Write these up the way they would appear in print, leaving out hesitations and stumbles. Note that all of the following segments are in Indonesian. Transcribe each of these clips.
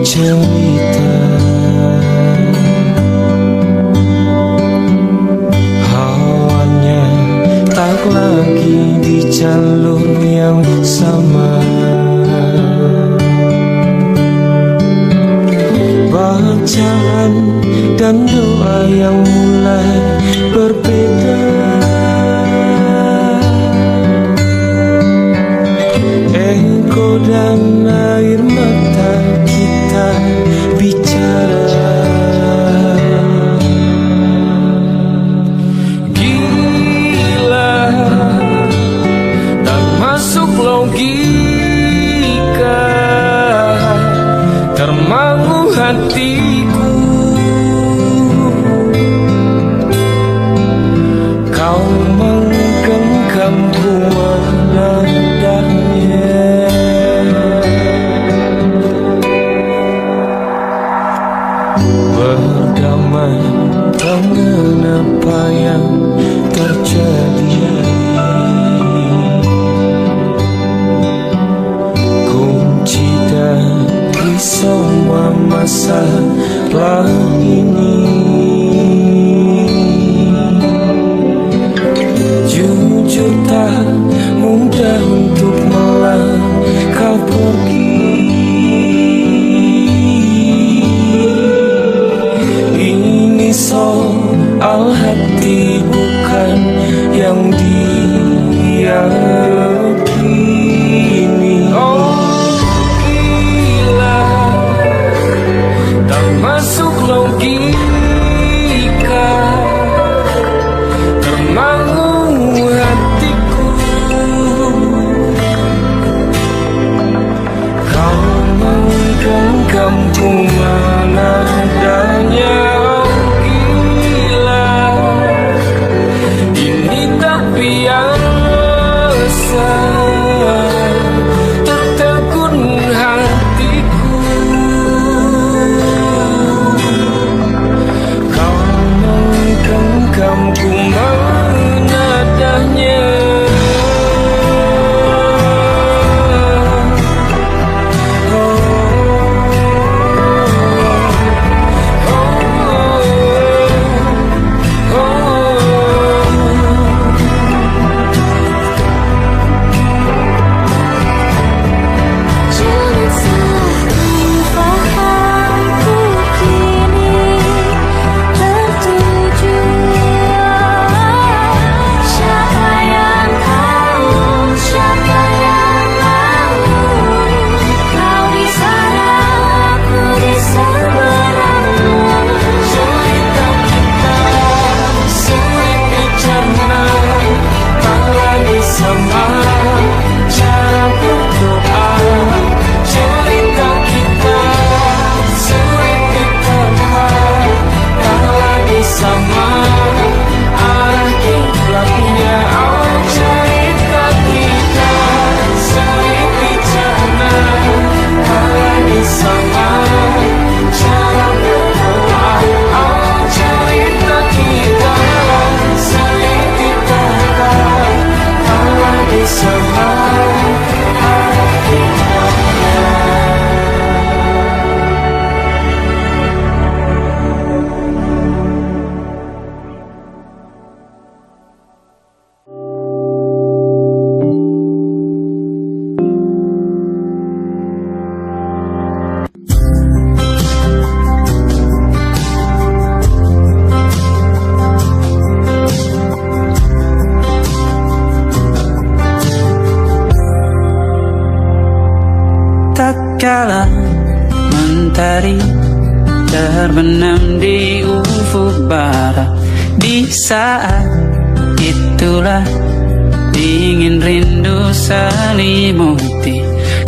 bercerita, hawanya tak lagi di jalur yang sama. Bacaan dan doa yang mulai berbeda. Ego dan air mata kita bicara. Gila, tak masuk logika, termangu hatiku. Kau menggenggam nadanya. Berdamai dengan apa yang terjadi. Kunci dari semua masalah ini, jujur tak mudah untuk melangkah pergi. Ini soal hati, bukan yang diyakini. Oh gila, tak masuk logika, termangu hatiku. Kau menggenggam bunga nadanya. Tertegun hatiku. Kau menggenggam bunga nadanya. Tatkala mentari terbenam di ufuk barat, di saat itulah dingin rindu selimuti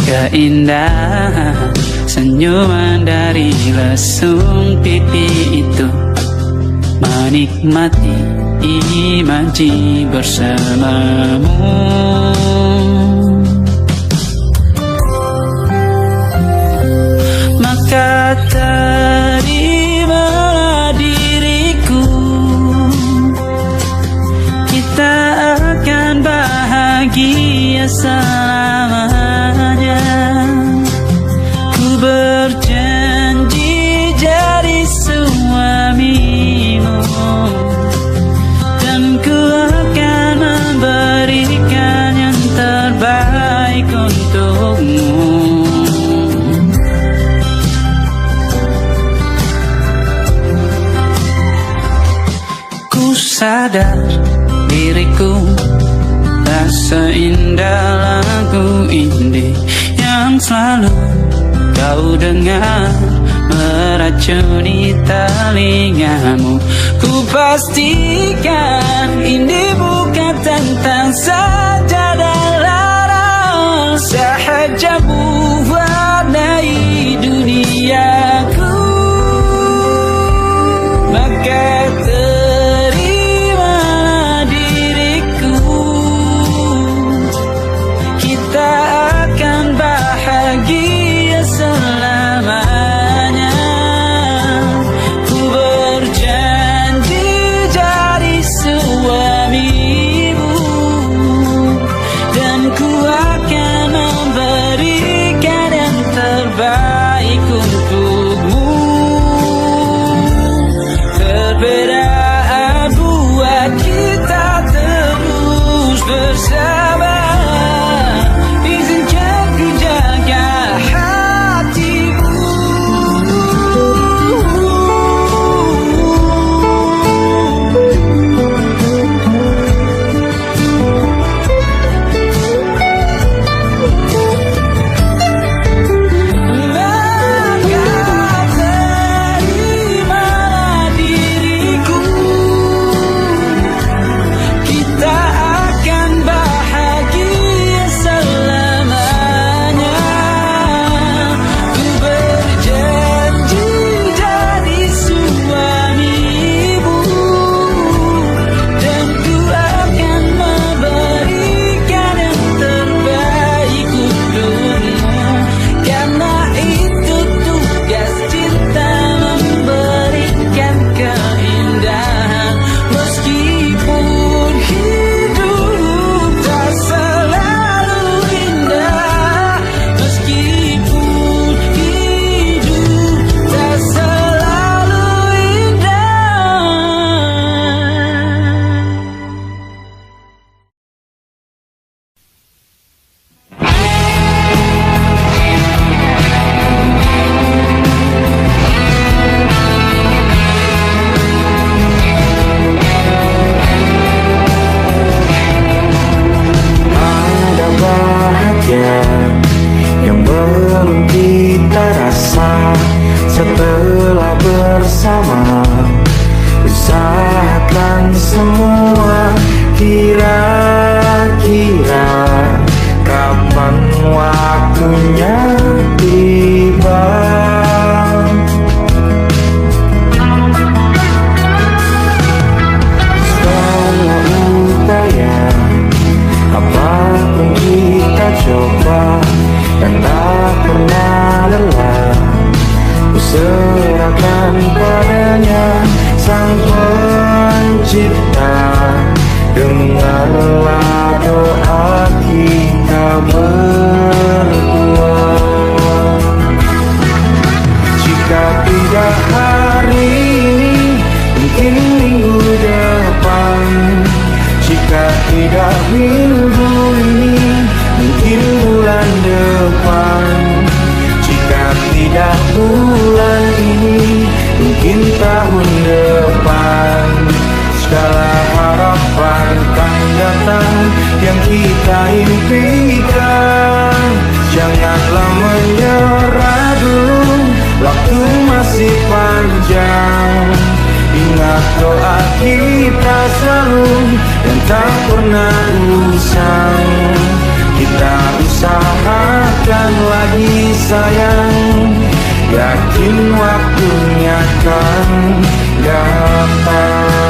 keindahan senyuman dari lesung pipi itu. nikmati imaji bersamamu. Maka terimalah diriku, kita akan bahagia selamanya. Ku berjanji jadi suamimu, dan ku akan memberikan yang terbaik untukmu. Ku sadar diriku tak seindah lagu ini yang selalu kau dengar meracuni telingamu. Ku pastikan ini bukan tentang sajadah larang sahaja mewarnai duniaku. Maka terimalah diriku, kita akan bahagia selamanya. Ku berjanji jadi suamimu, dan ku akan memberikan yang terbaik untukmu. Perbedaan buat kita terus bersama. Izinkan ku jaga hatimu. Maka terimalah diriku, kita akan bahagia selamanya. Ku berjanji jadi suamimu, dan ku akan memberikan yang terbaik untukmu. Karena itu tugas cinta, memberikan keindahan. Meskipun hidup tak selalu indah, meskipun hidup tak selalu indah. Ada bahagia yang belum kita rasa setelah bersama. Usahakan semua, kira-kira kapan waktunya tiba. Segala upaya, apapun kita coba, dan tak pernah lelah. Ku serahkan padanya Sang Pencipta. Dengarlah doa kita berdua. Jika tidak hari ini, mungkin minggu depan. Jika tidak minggu ini, mungkin bulan depan. Jika tidak bulan ini, mungkin tahun depan. Segala harapan kan datang yang kita impikan. Janganlah menyerah dulu, waktu masih panjang. Ingat doa kita selalu dan tak pernah usang. Kita usahakan lagi sayang, yakin waktunya kan datang.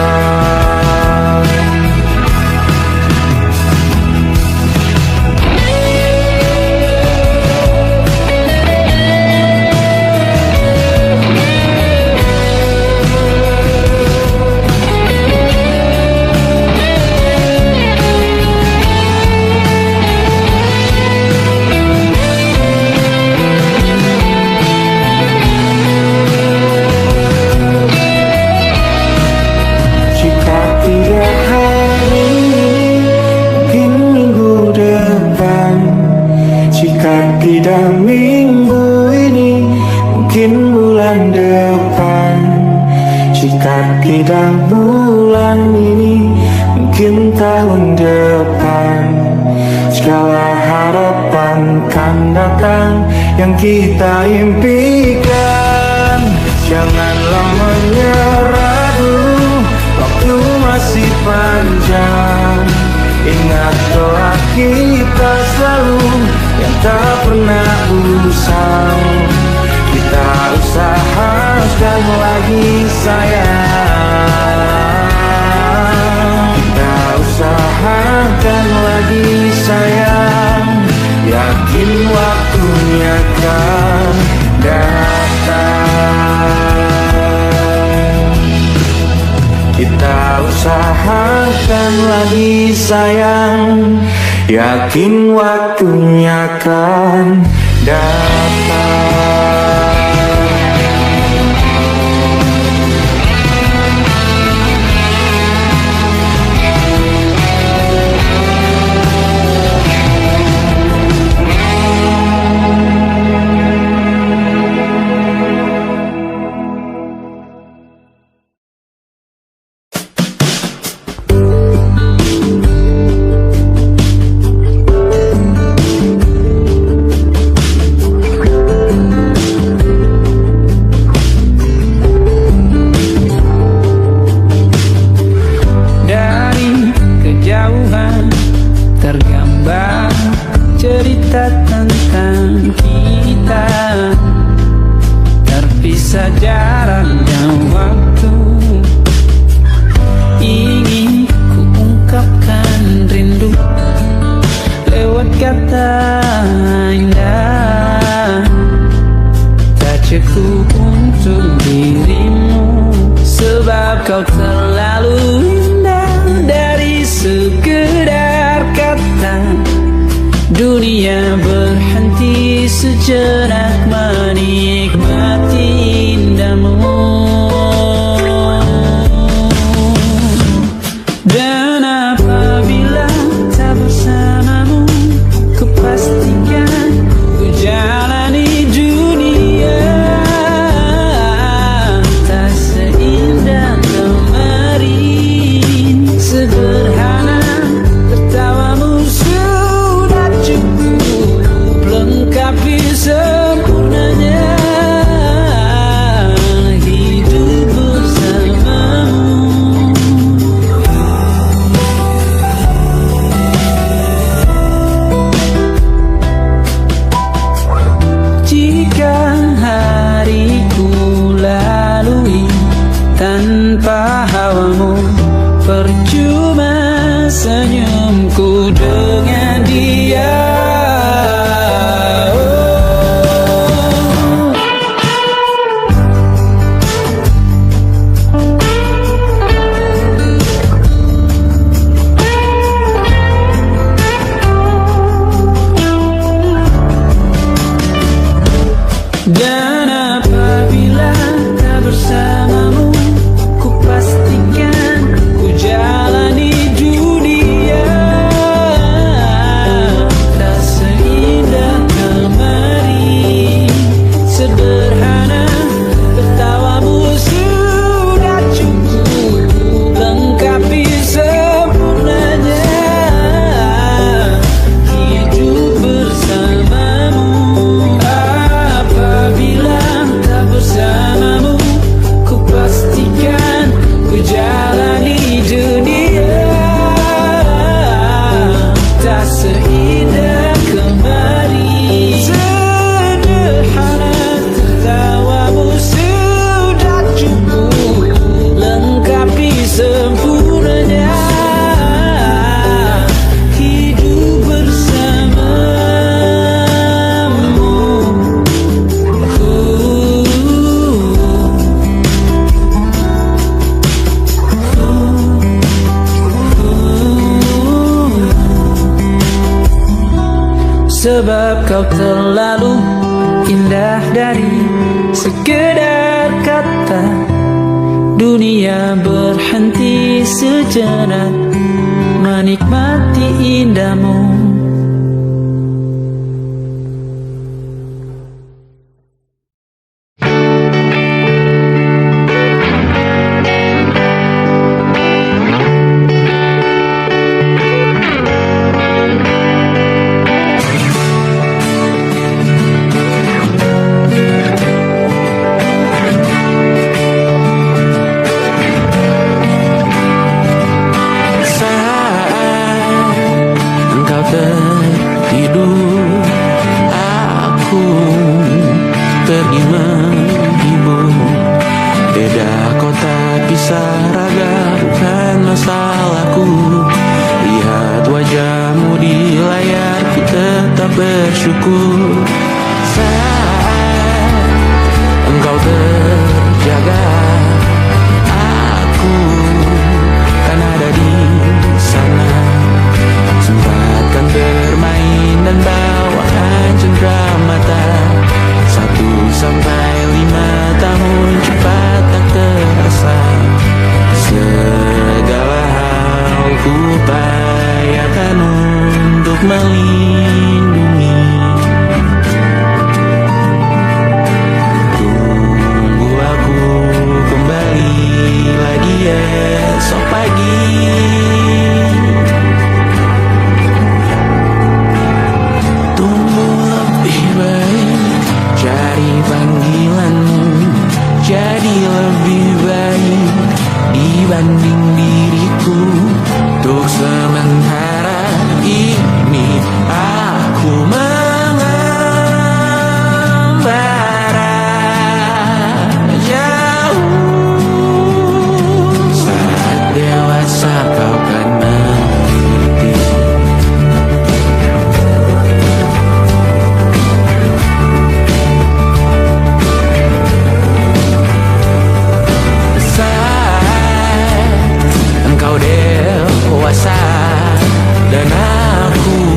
Jika tidak bulan ini, mungkin tahun depan segala harapan kan datang yang kita impikan. Janganlah menyerah dulu, waktu masih panjang. Ingat doa kita selalu yang tak pernah usang. Kita usahakan lagi sayang. Kita usahakan lagi sayang. Yakin waktunya kan datang. Kita usahakan lagi sayang. Yakin waktunya kan datang. Kau terlalu indah dari sekedar kata. Dunia berhenti sejenak menikmati indahmu. Dan apabila tak bersamamu, kupastikan ku jalani dunia tak seindah sederhana. Tertawamu sudah cukup lengkapi sempurnanya hidup bersamamu. Jika hariku lalui tanpa hawamu, percuma senyumku dengan dia. Dan apabila tak bersamamu, kupastikan ku jalani dunia tak seindah kemarin. Sederhana, tertawamu sudah cukup lengkapi sempurnanya hidup bersamamu. Apabila tak bersamamu, kupastikan ku jalani dunia tak seindah kemarin. Sederhana, tertawamu sudah cukup lengkapi sempurnanya hidup bersamamu. Sebab kau terlalu indah dari sekedar kata. Dunia berhenti sejenak menikmati indahmu. gelisah raga bukan masalahku. Lihat wajahmu di layar, ku tetap bersyukur. Saat engkau terjaga, aku kan ada di sana. Sempatkan bermain dan bawakan cendramata. 1 sampai 5 tahun cepat tak terasa. Segala hal ku upayakan untuk melindungi. Tunggu aku kembali lagi esok pagi. Tumbuh lebih baik, cari panggilanmu, jadi lebih baik dibanding diriku. Untuk sementara ini aku mengembara jauh. Saat dewasa kau kan mengerti. Saat engkau dewasa dan aku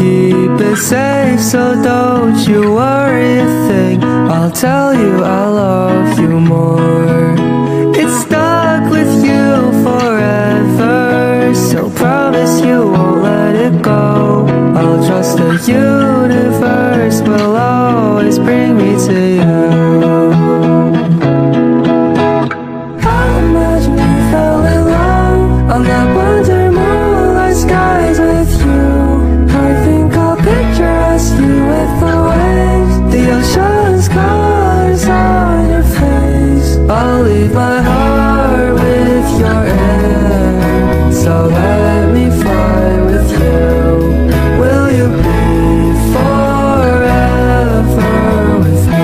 keep it safe, so don't you worry a thing. I'll tell you I love you more. It's stuck with you forever, so promise you won't let it go. I'll trust the universe will always bring me to you. I imagine we fell in love on that wonder moonlight skies with you. I think I'll picture us, you with the waves, the ocean's colors on your face. I'll leave my heart with your hand, so let me fly with you. Will you be forever with me?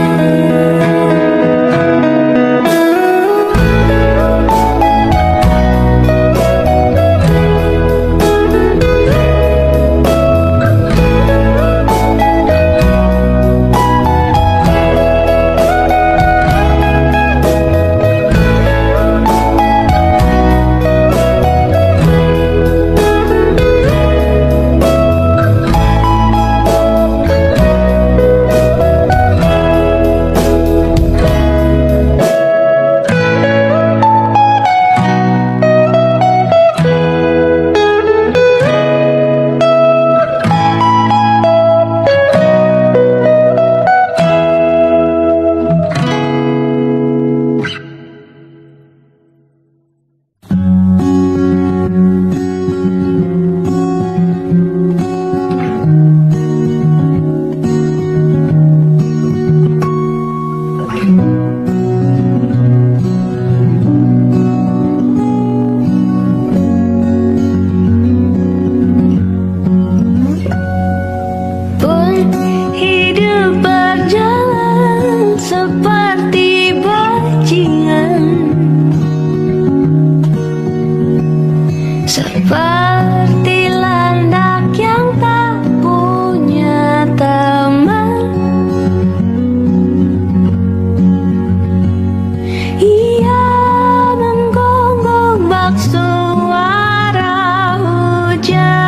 Hidup berjalan seperti bajingan, seperti landak yang tak punya teman. Ia menggonggong bak suara hujan,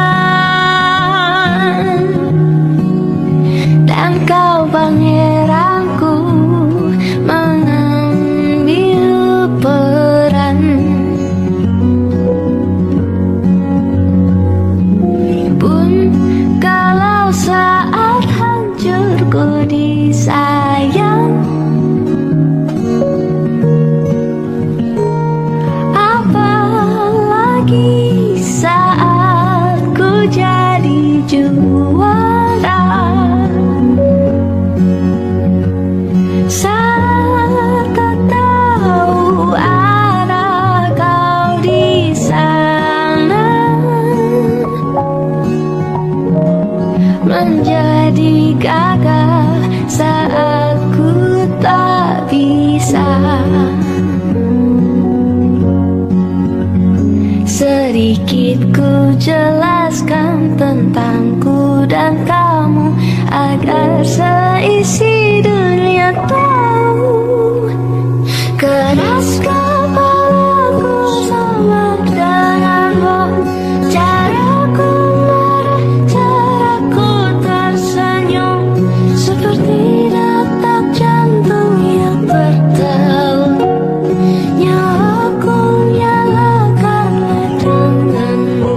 dan kau pangeranku mengambil peran. Pun kalau saat hancurku disayang, apalagi saat ku jadi juara. Saat tak tahu arah kau di sana, menjadi gagah saat ku tak bisa. Sedikit ku jelaskan tentangku dan kamu, agar seisi dunia tahu. Keras kepalaku sama denganmu, caraku marah, caraku tersenyum, seperti detak jantung yang berdelut. Nyawaku nyalakan denganmu,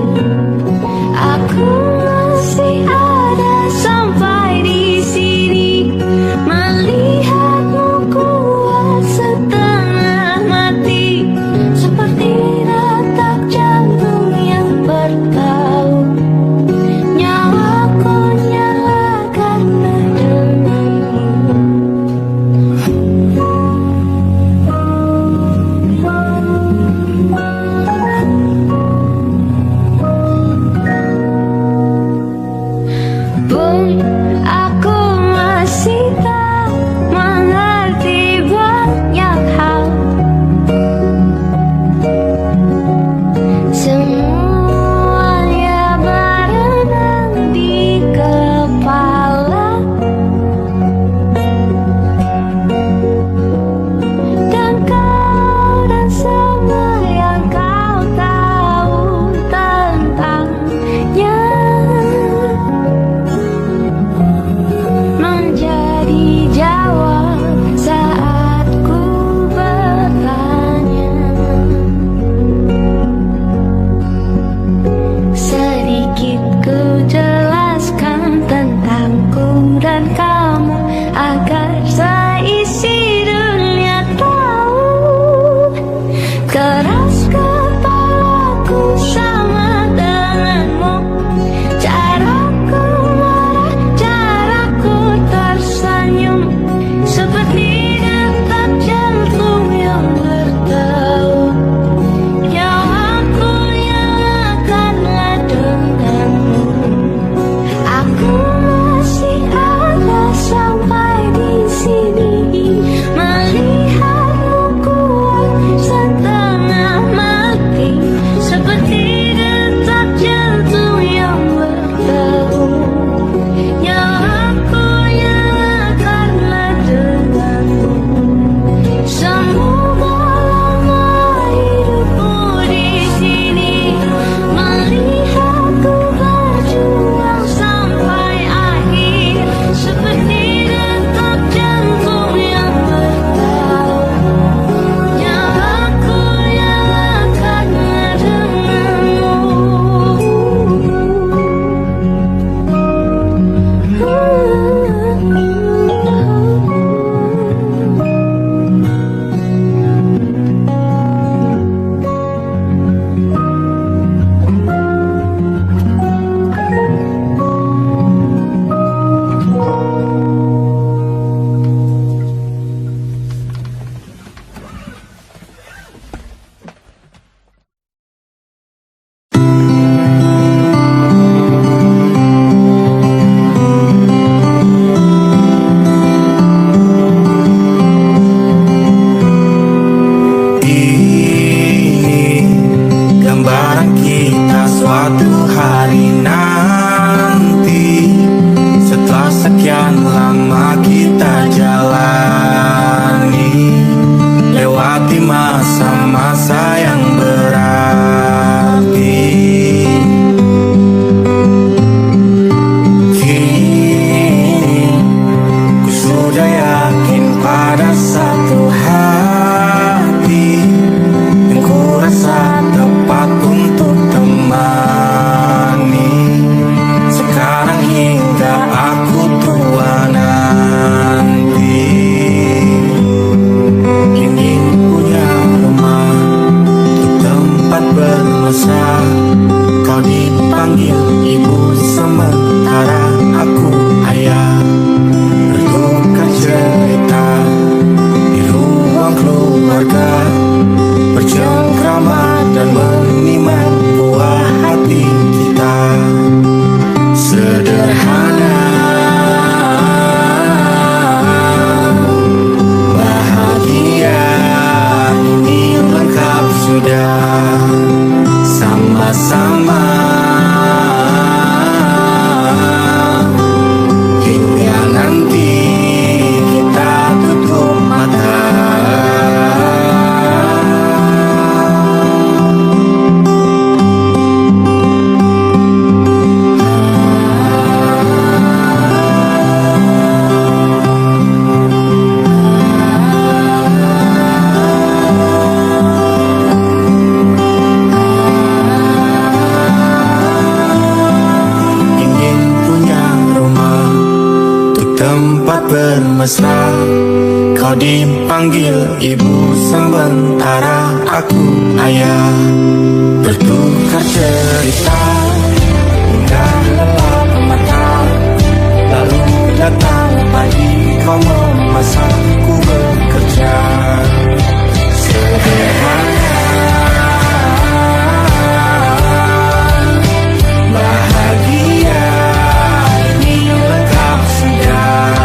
bermesra. Kau dipanggil ibu sementara aku ayah. Bertukar cerita hingga lelap mata. Lalu datang pagi kau memasakku bekerja. Sederhana, bahagia ini lengkap sudah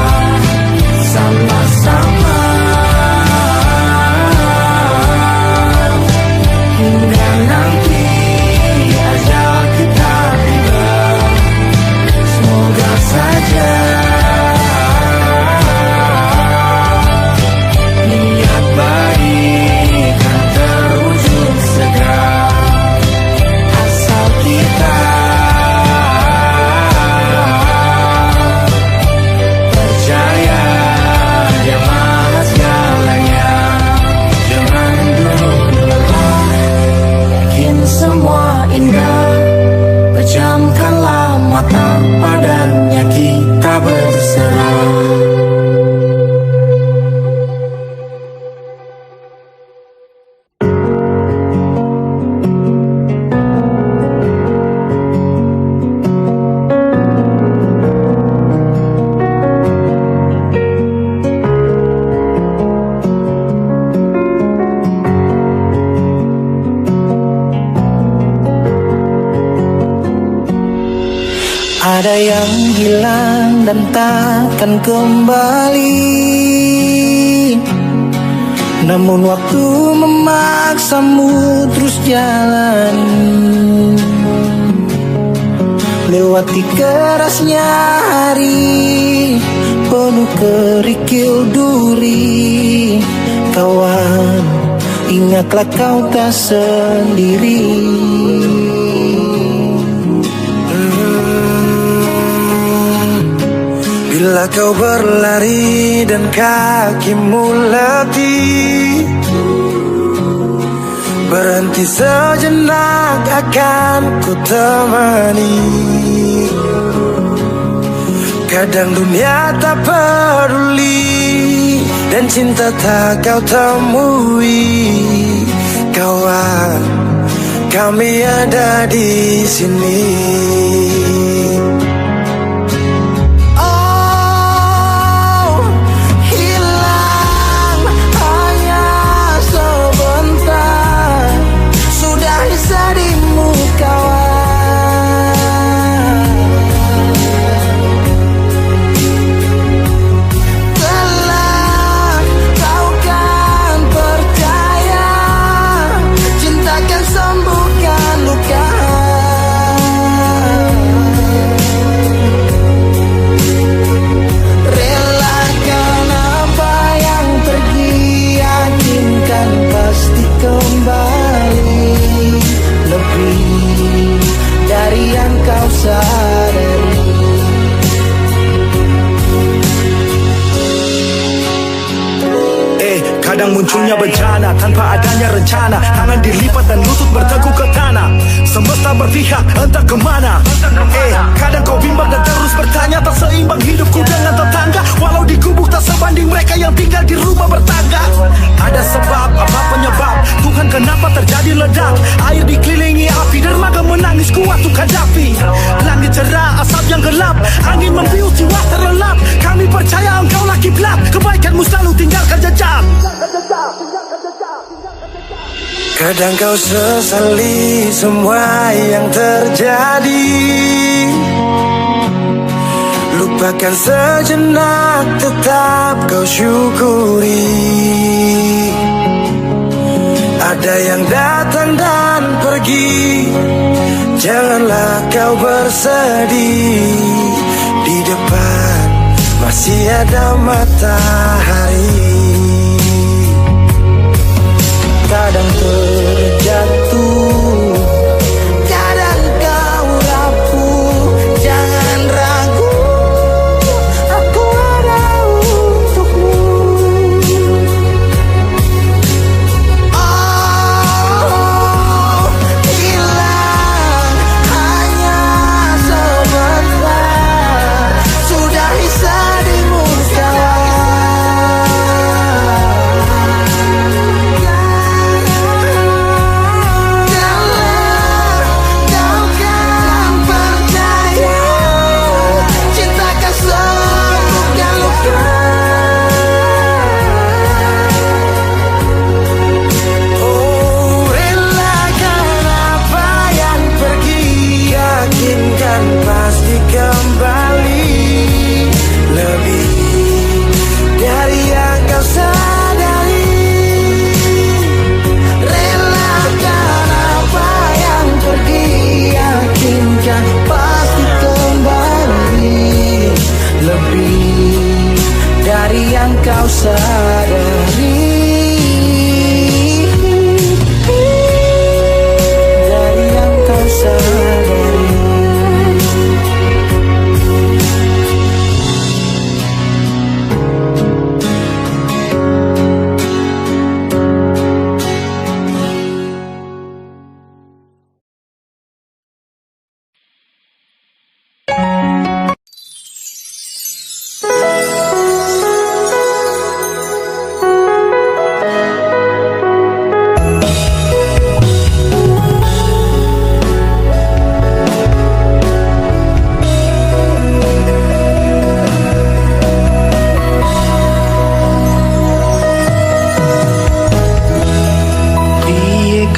sama-sama. Hingga nanti ajal kita tiba, semoga saja niat baik kan terwujud segera, asal kita percaya Dia maha segalanya. Jangan dulu lelah, yakin semua indah. Pejamkanlah mata, padanya kita berserah. Ada yang hilang dan takkan kembali, namun waktu memaksamu terus jalan. Lewati kerasnya hari, penuh kerikil duri. Kawan, ingatlah kau tak sendiri. Bila kau berlari dan kakimu letih, berhenti sejenak akan ku temani. Kadang dunia tak peduli dan cinta tak kau temui. Kawan, kami ada di sini. Kadang munculnya bencana tanpa adanya rencana. Tangan dilipat dan lutut bertekuk ke tanah. Semesta berpihak entah kemana. Kadang kau bimbang dan terus bertanya, tak seimbang hidupku dengan tetangga. Walau di gubuk tak sebanding mereka yang tinggal di rumah bertangga. Ada sebab, apa penyebab? Tuhan kenapa terjadi ledak? Air dikelilingi api, dermaga menangis kuat untuk hadapi. Langit cerah, asap yang gelap, angin membius jiwa terlelap. Kami percaya engkau lah kiblat, kebaikanmu selalu tinggalkan jejak. Kadang kau sesali semua yang terjadi, lupakan sejenak, tetap kau syukuri. Ada yang datang dan pergi, janganlah kau bersedih. Di depan masih ada matahari. Kadang terjatuh, kadang kau rapuh. Jangan ragu, aku ada untukmu. Oh, hilang hanya sebentar, sudahi sedihmu sekarang. lebih dari yang kau sadari. Dari yang kau sadari.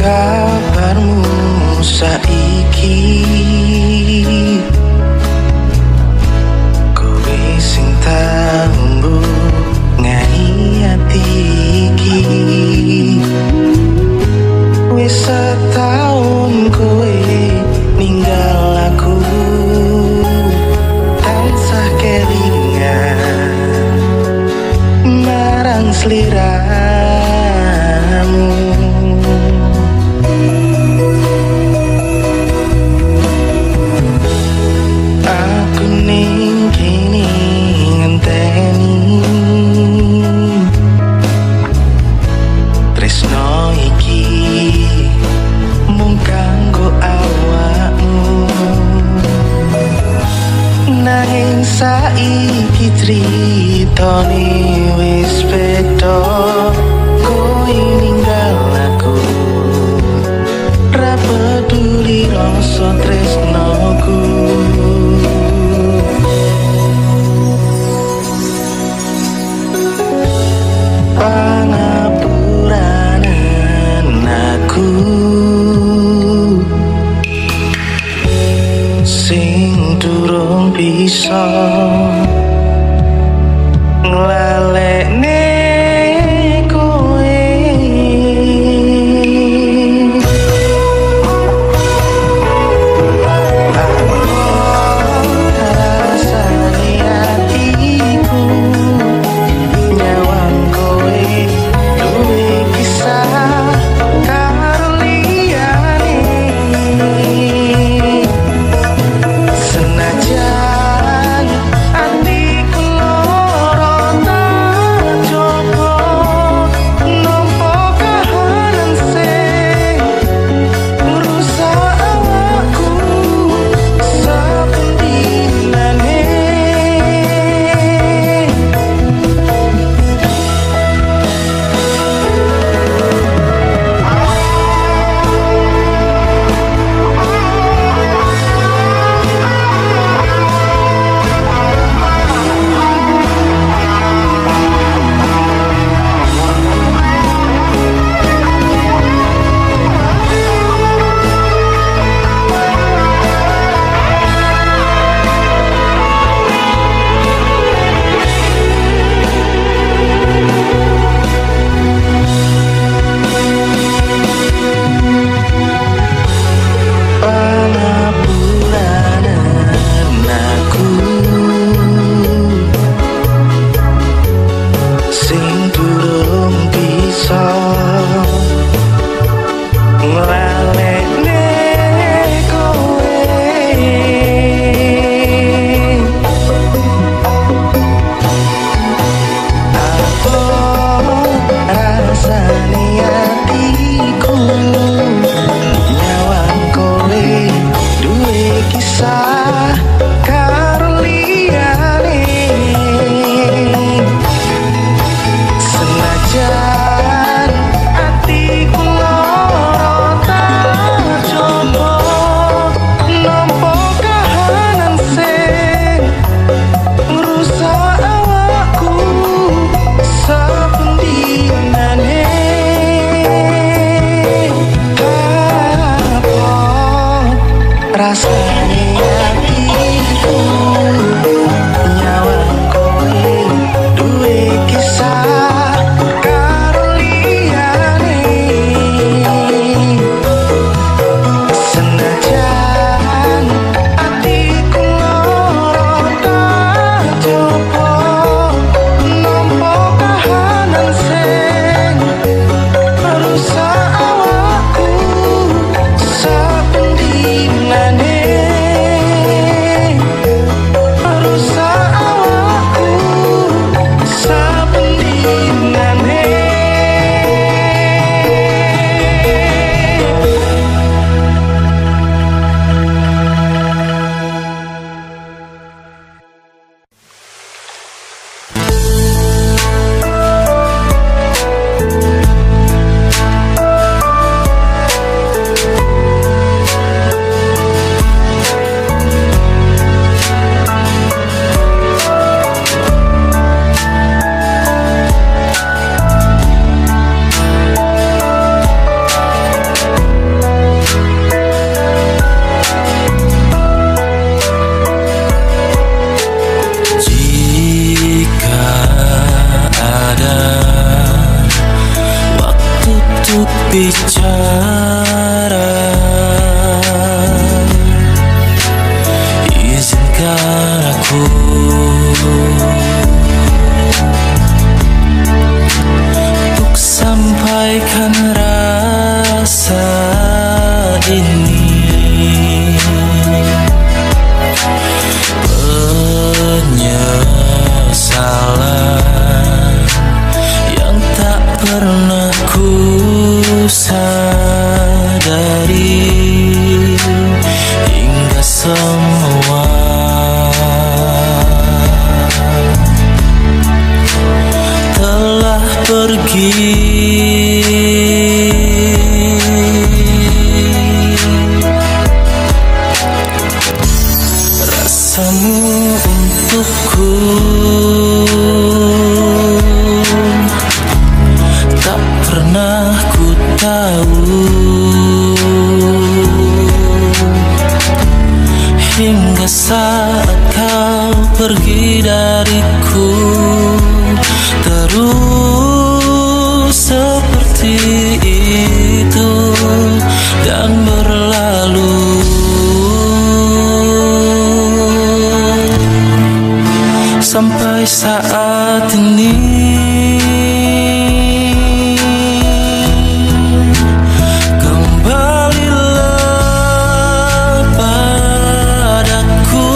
Kabarmu saiki kowe sing tambu ngai ati iki wis setahun kowe ninggal aku tansah kelingan marang sliramu. Saiki critane wis beda, kowe ninggal aku, ra peduli rasa tresnoku. Pangapuranen aku sing durung bisa nglalekne kowe. Rasane atiku nyawang kowe duwe kisah karo liyane. Senajan atiku loro tak untuk sampaikan rasa ini. Penyesalan yang tak pernah ku sadari hingga semua telah pergi. Rasamu untukku tak pernah ku tahu, hingga saat kau pergi dariku, terus seperti itu dan berlalu. Sampai saat ini kembalilah padaku.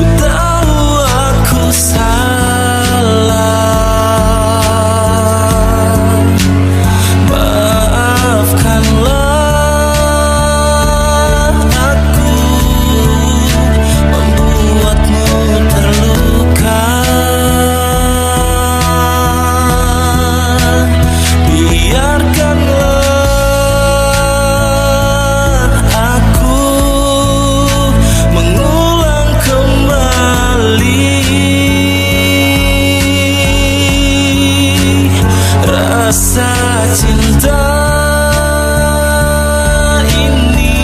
Ku tahu aku salah, maafkanlah aku membuatmu terluka. Biarkanlah aku mengulang kembali rasa cinta ini,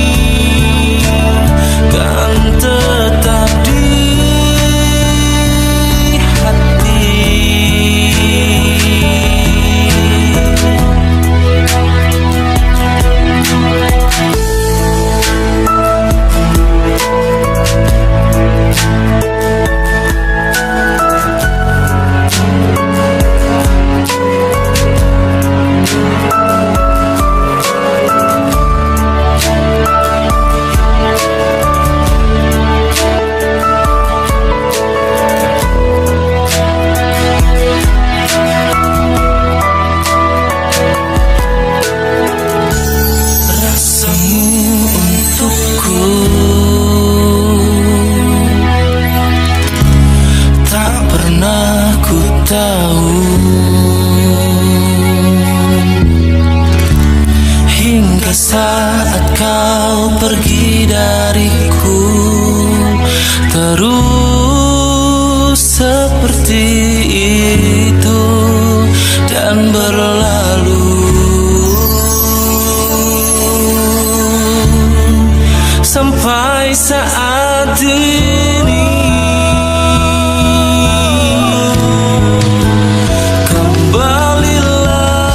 kan tetap di hati. Rasamu untukku tak pernah ku tahu, hingga saat kau pergi dariku, terus seperti itu dan berlalu. Sampai saat ini kembalilah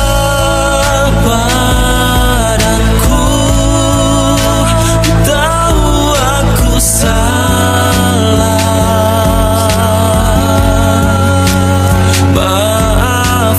padaku. Ku tahu aku salah, maafkanlah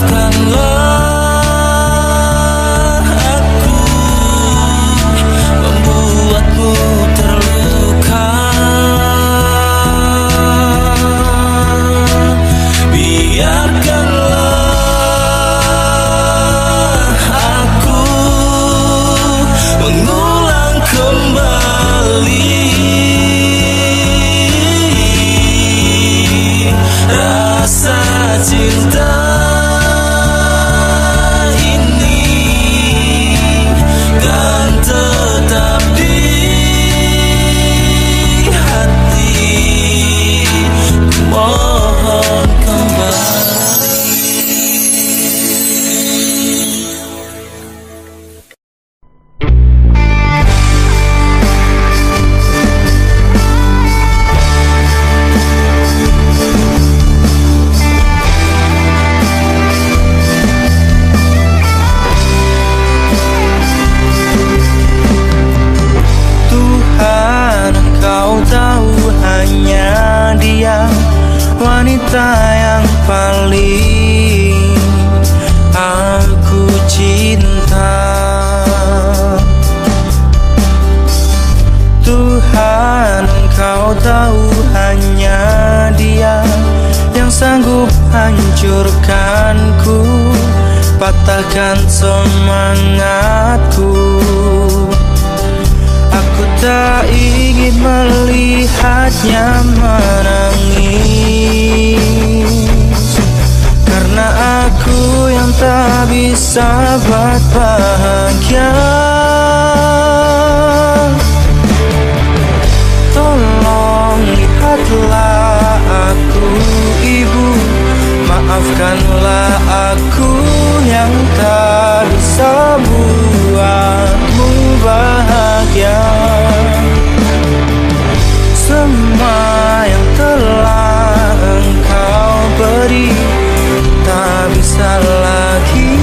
wanita yang paling aku cinta. Tuhan, Engkau tahu hanya Dia yang sanggup hancurkanku, patahkan semangatku. Aku tak ingin melihatnya menangis, karena aku yang tak bisa buat bahagia. Tolong lihatlah aku, Ibu, maafkanlah aku yang tak bisa buatmu bahagia. Semua yang telah Engkau beri tak bisa lagi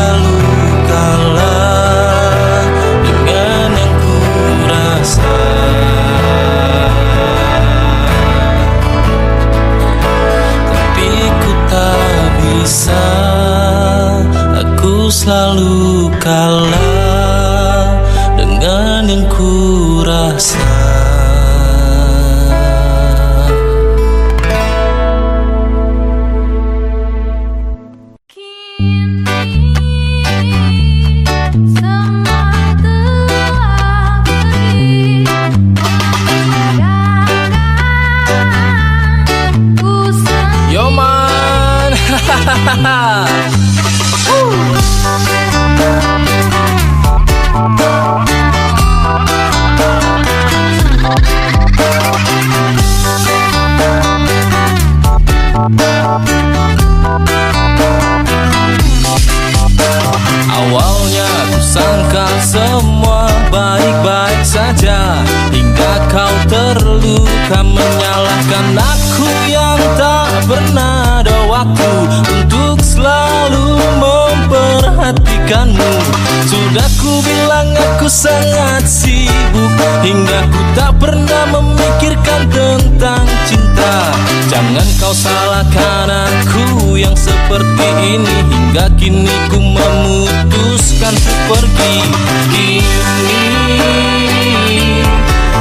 selalu kalah dengan yang ku rasa. Tapi ku tak bisa, aku selalu kalah dengan yang ku rasa. Yo man, awalnya ku sangka semua baik-baik saja, hingga kau terluka menyalahkan aku yang tak pernah ada waktu untuk selalu memperhatikanmu. Sudah ku bilang aku sangat sibuk, hingga ku tak pernah memikirkan tentang cinta. Jangan kau salahkan aku yang seperti ini, hingga kini ku memutuskan ku pergi. Kini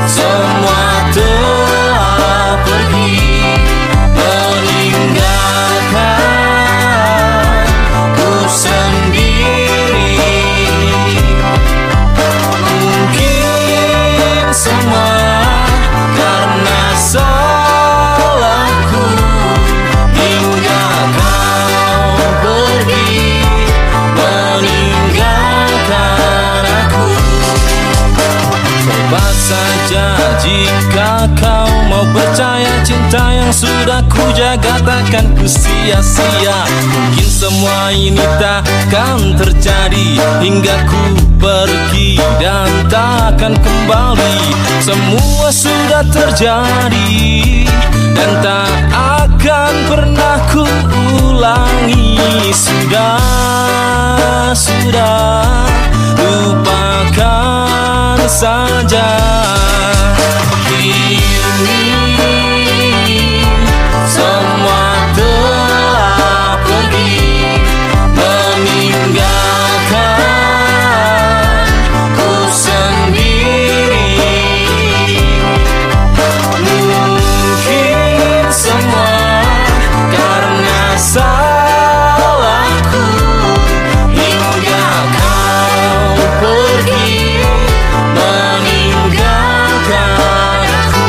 semua telah pergi, meninggalkan ku sendiri. Mungkin semua karena salahku, hingga kau pergi meninggalkan aku. Coba saja jika kau mau percaya, cinta yang sudah ku jaga takkan ku sia-sia. Mungkin semua ini takkan terjadi, hingga ku pergi dan takkan kembali. Semua sudah terjadi dan tak akan pernah ku ulangi. Sudah, lupakan saja. Kini semua telah pergi, meninggalkan ku sendiri. Mungkin semua karena salahku, hingga kau pergi meninggalkan aku.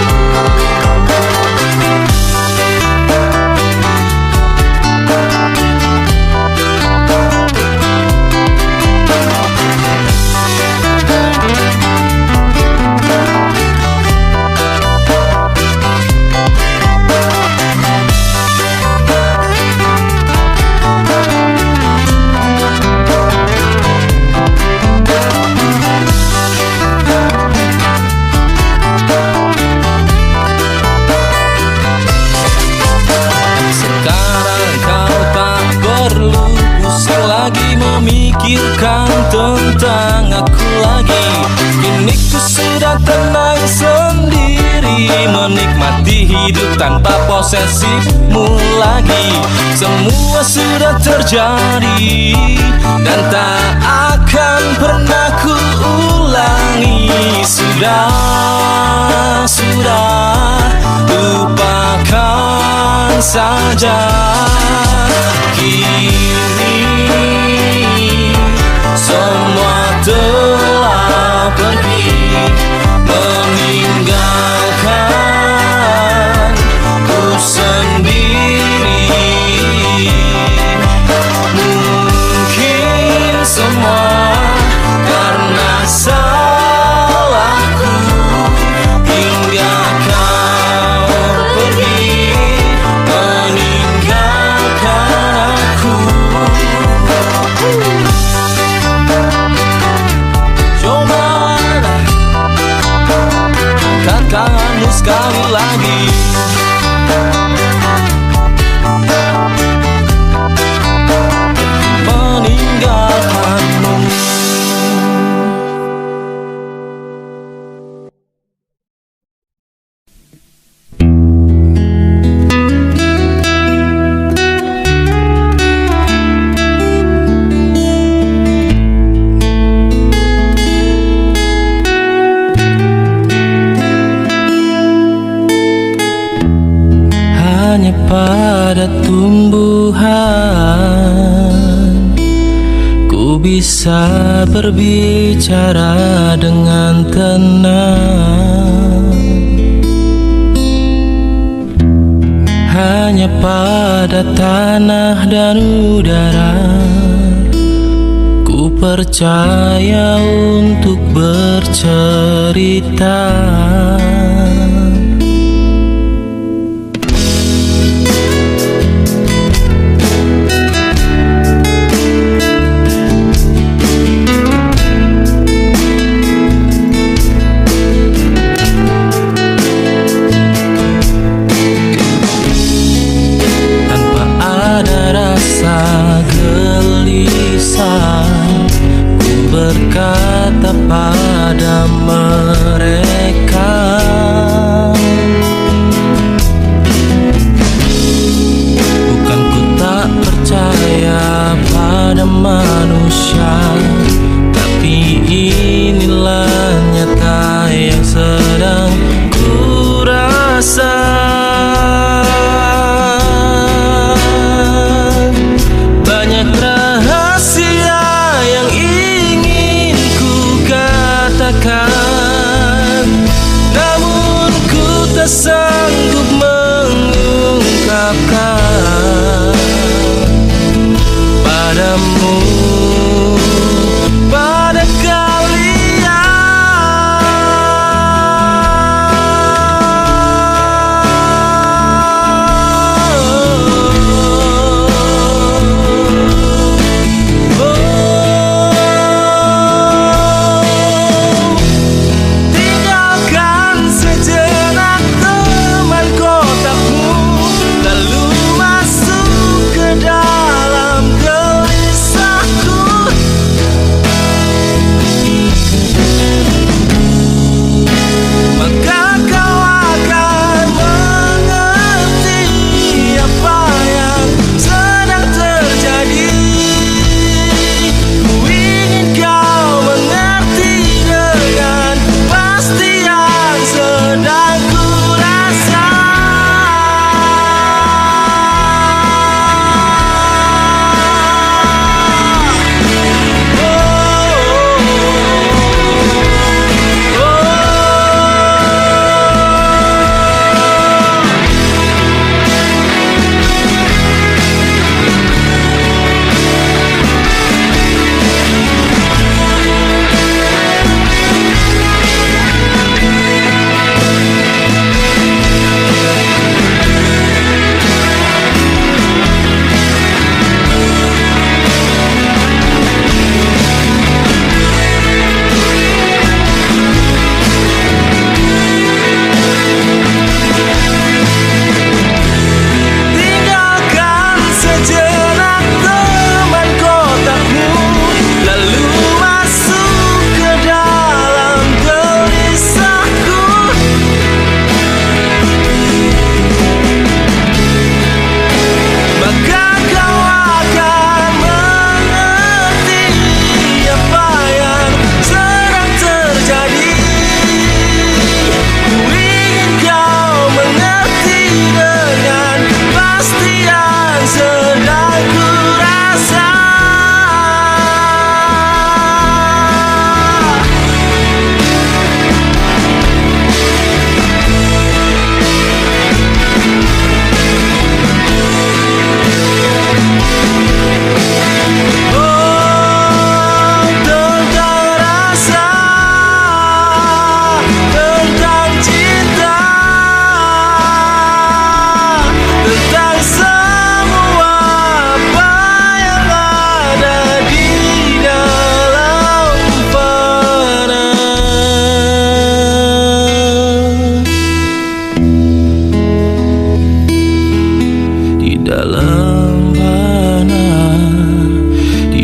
Sekarang kau tak perlu pusing lagi memikirkan tentang aku lagi. Kini ku sudah tenang sendiri, menikmati hidup tanpa posesifmu lagi. Semua sudah terjadi dan tak akan pernah ku ulangi. Sudah, lupakan saja. Kini semua telah pergi, meninggalkan ku sendiri. Mungkin semua karena salahku, hingga kau pergi meninggalkan aku. Coba angkat tanganmu sekali lagi. Meninggalkan bisa berbicara dengan tenang, hanya pada tanah dan udara. Ku percaya untuk bercerita. Berkata pada mereka, bukan ku tak percaya pada manusia, tapi inilah nyata yang sedang ku rasa. Banyak rahasia yang namun ku tak sanggup mengungkapkan padamu, pada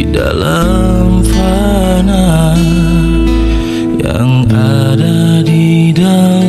dalam fana yang ada di dalam